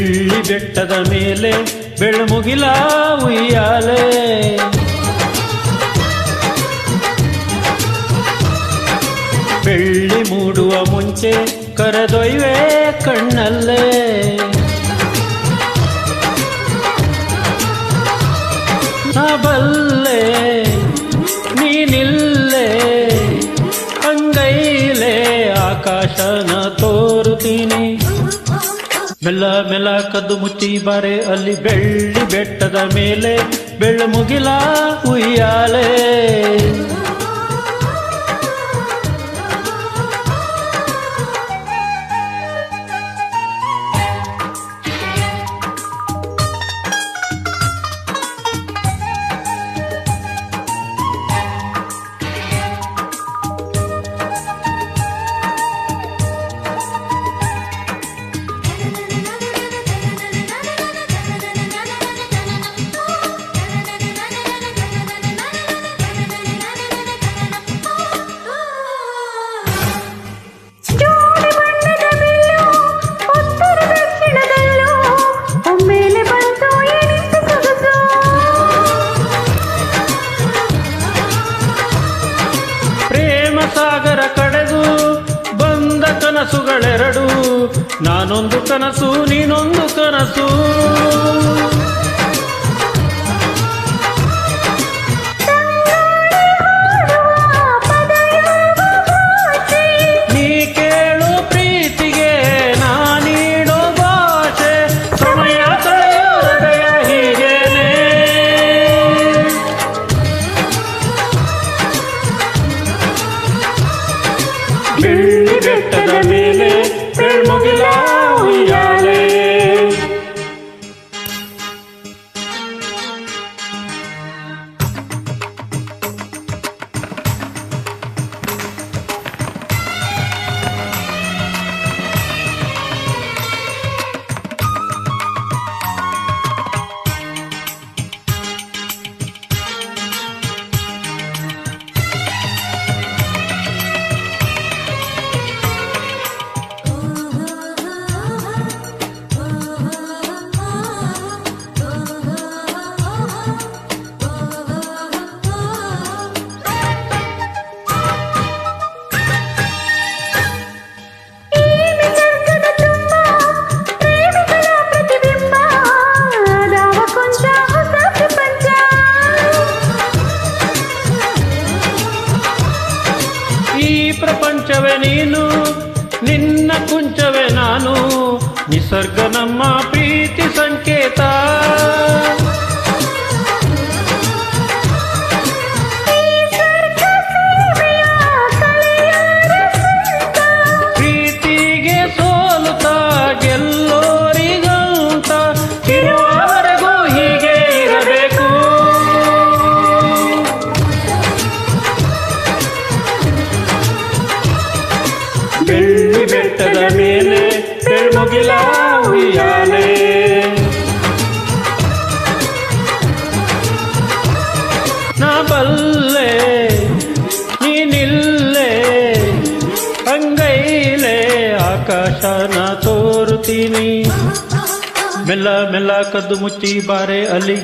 ಬೆಳ್ಳಿ ಬೆಟ್ಟದ ಮೇಲೆ ಬೆಳ್ಮುಗಿಲ ಉಯ್ಯಾಲೆ, ಬೆಳ್ಳಿ ಮೂಡುವ ಮುಂಚೆ ಕರೆದೊಯ್ವೆ ಕಣ್ಣಲ್ಲೇ, ನಾ ಬಲ್ಲೆ ನೀನಿಲ್ಲೇ ಅಂಗೈಲೆ ಆಕಾಶನ ತೋರುತ್ತೀನಿ, ಮೆಲ್ಲ ಮೆಲ್ಲ ಕದ್ದು ಮುಚ್ಚಿ ಬಾರೆ ಅಲ್ಲಿ ಬೆಳ್ಳಿ ಬೆಟ್ಟದ ಮೇಲೆ ಬೆಳ್ಮುಗಿಲ ಉಯ್ಯಾಲೆ. ಸಾಗರ ಕಡೆದು ಬಂದ ಕನಸುಗಳೆರಡು, ನಾನೊಂದು ಕನಸು ನೀನೊಂದು ಕನಸು, ನೀ ಕೇಳು ಪ್ರೀತಿಗೆ ನಾನೀಡೋ ಭಾಷೆ, ಸಮಯ ಕಳೆಯೋ ಹೃದಯ ಹೀಗೇನೆ, ಬೆಳ್ಳಿ ಬೆಟ್ಟದ ಮೇಲೆ ಬೆಳ್ಮುಗಿಲ ಉಯ್ಯಾಲೆ. ಪ್ರಪಂಚವೇ ನೀನು, ನಿನ್ನ ಕುಂಚವೇ ನಾನು, ನಿಸರ್ಗ ನಮ್ಮ ಪ್ರೀತಿ ಸಂಕೇತ, ಪ್ರೀತಿಗೆ ಸೋಲುತ್ತಾ ಗೆಲ್ಲೋರಿಗಂತ ಇರುವವರೆಗೂ ಹೀಗೆ ಇರಬೇಕು, ಬೆಳ್ಳಿ ಬೆಟ್ಟದ ಮೇಲೆ ಬೆಳ್ಮುಗಿಲ ಉಯ್ಯಾಲೆ. ನಾ ಬಲ್ಲೆ ನೀನಿಲ್ಲೇ ಅಂಗೈಲೆ ಆಕಾಶನ ತೋರುತ್ತೀನಿ, ಮೆಲ್ಲ ಮೆಲ್ಲ ಕದ್ದು ಮುಚ್ಚಿ ಬಾರೆ ಅಲ್ಲಿ